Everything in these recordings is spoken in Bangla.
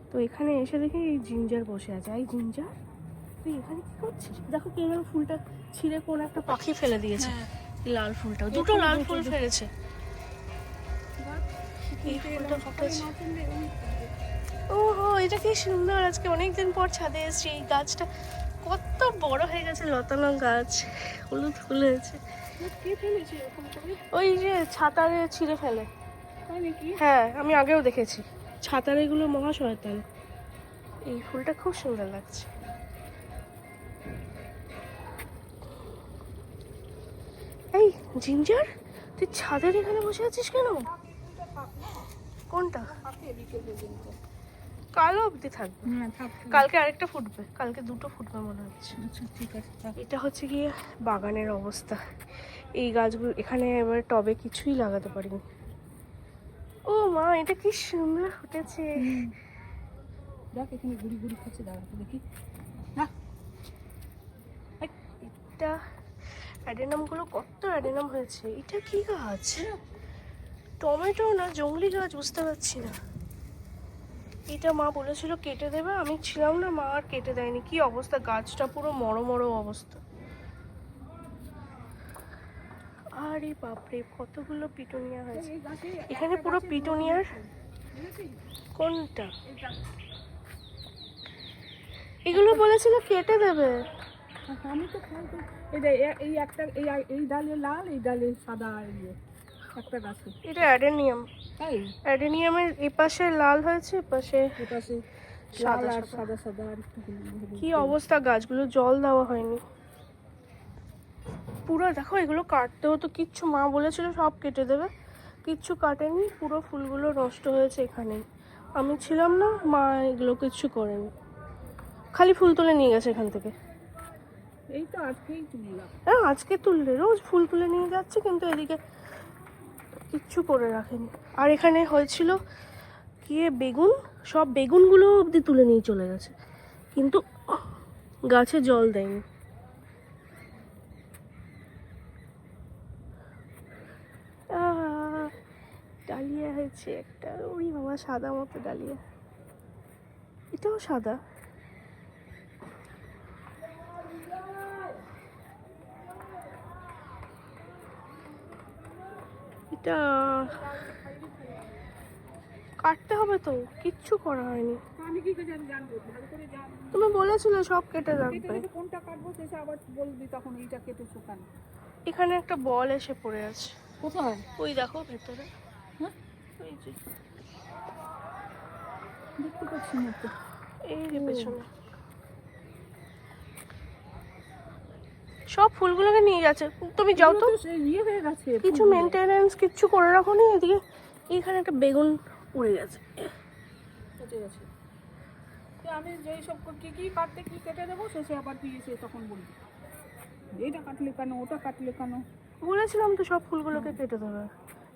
তো এখানে এসে দেখি এই জিঞ্জার বসে আছে। এই জিঞ্জার, তুই এখানে কি করছিস? দেখো কে যেন ফুলটা ছিঁড়ে কোন একটা পাখি ফেলে দিয়েছে। লাল ফুলটা, দুটো লাল ফুল ফেলেছে। এই ফুলটা ফুটেছে। ওহো, এটা কি সুন্দর! আজকে অনেকদিন পর ছাদে এসেছি। এই গাছটা কত বড় হয়ে গেছে, লতানো গাছ, হলুদ ফুল হয়েছে। ওই যে ছাতারে ছিঁড়ে ফেলে। হ্যাঁ, আমি আগেও দেখেছি। ছাতারে এগুলো মহা শয়তান। এই ফুলটা খুব সুন্দর লাগছে। এই জিঞ্জার, তুই ছাদের এখানে বসে আছিস কেন? কোনটা? কালো অবধি থাকবে। কালকে আরেকটা ফুটবে, কালকে দুটো ফুটবে মনে হচ্ছে। ঠিক আছে। এটা হচ্ছে গিয়ে বাগানের অবস্থা। এই গাছগুলো এখানে এবার টবে কিছুই লাগাতে পারিনি। ও মা, এটা কি সুন্দর ফুটেছে! দেখ এখানে ঘুরি ঘুরি খাচ্ছে, দাঁড়াতে দেখি। এটা অ্যাডেনাম গুলো, কত অ্যাডেনাম হয়েছে। এটা কি গাছ? টমেটো না জংলি গাছ, বুঝতে পারছি না। এটা মা বলেছিল কেটে দেবে, আমি ছিলাম না, মা আর কেটে দেয়নি। কি অবস্থা, গাছটা পুরো মরো মরো অবস্থা। আরে বাপরে, কতগুলো পিটুনিয়া হয়েছে এখানে, পুরো পিটুনিয়ার। কোনটা? এগুলো বলেছিল কেটে দেবে। আমি তো এই একটা এই ডালে লাল, এই ডালে সাদা, একটা গাছে। এটা অ্যাডেনিয়াম। অ্যাডেনিয়ামের এপাশে লাল হয়েছে, এপাশে সাদা সাদা সাদা। আর কি অবস্থা, গাছগুলো জল দেওয়া হয়নি পুরো। দেখো এগুলো কাটতে হতো, কিচ্ছু, মা বলেছিল সব কেটে দেবে, কিচ্ছু কাটেনি। পুরো ফুলগুলো নষ্ট হয়েছে এখানেই। আমি ছিলাম না, মা এগুলো কিচ্ছু করেনি, খালি ফুল তুলে নিয়ে গেছে এখান থেকে। এই তো আজকেই তুললাম। হ্যাঁ, আজকে তুললে, রোজ ফুল তুলে নিয়ে যাচ্ছে, কিন্তু এদিকে কিচ্ছু করে রাখেনি। আর এখানে হয়েছিল কি বেগুন, সব বেগুনগুলো অবধি তুলে নিয়ে চলে গেছে, কিন্তু গাছে জল দেয়নি। ডালিয়া হয়েছে একটা, ওই বাবা, সাদা মতো ডালিয়া। এটাও সাদা। এটা কাটতে হবে তো, কিচ্ছু করা হয়নি। আমি কি করে জানবো? ভালো করে জানবো। তুমি বলেছিলে সব কেটে রাখবে। কোনটা কাটবো সেটা আবার বলবি, তখন এইটা কেটে শুকান। এখানে একটা বল এসে পড়ে আছে। কোথায়? ওই দেখো ভেতরে। হ্যাঁ, ওই যে দেখতে পাচ্ছি না তো। এই যে পেছনে সব ফুলগুলোকে নিয়ে যাচ্ছে। তুমি যাও তো, ইয়ে হয়ে গেছে, কিছু মেনটেনেন্স কিচ্ছু করে রাখো নি। এদিকে এখানে একটা বেগুন উড়ে গেছে। পচে গেছে। আমি যেই সব কি কি কাটতে কি কেটে দেবো, শেষে আবার তুই এসে তখন বলবি এইটা কাটলে কেন, ওটা কাটলে কেন। বলেছিলাম তো সব ফুলগুলোকে কেটে দেবে,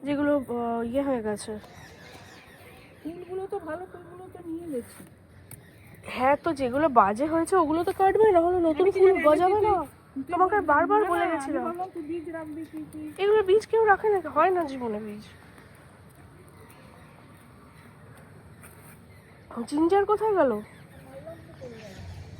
যেগুলো ইয়ে হয়ে গেছে। ফুলগুলো তো ভালো, ফুলগুলো তো নিয়ে গেছি। হ্যাঁ, তো যেগুলো বাজে হয়েছে ওগুলো তো কাটবে, না হলে নতুন ফুল গজাবে না। তোমাকে বারবার বলে গেছিলাম। তুই বীজ রাখবি কি? এগুলো বীজ কেউ রাখে না, হয় না জীবনে বীজ। জিঞ্জার কোথায় গেল?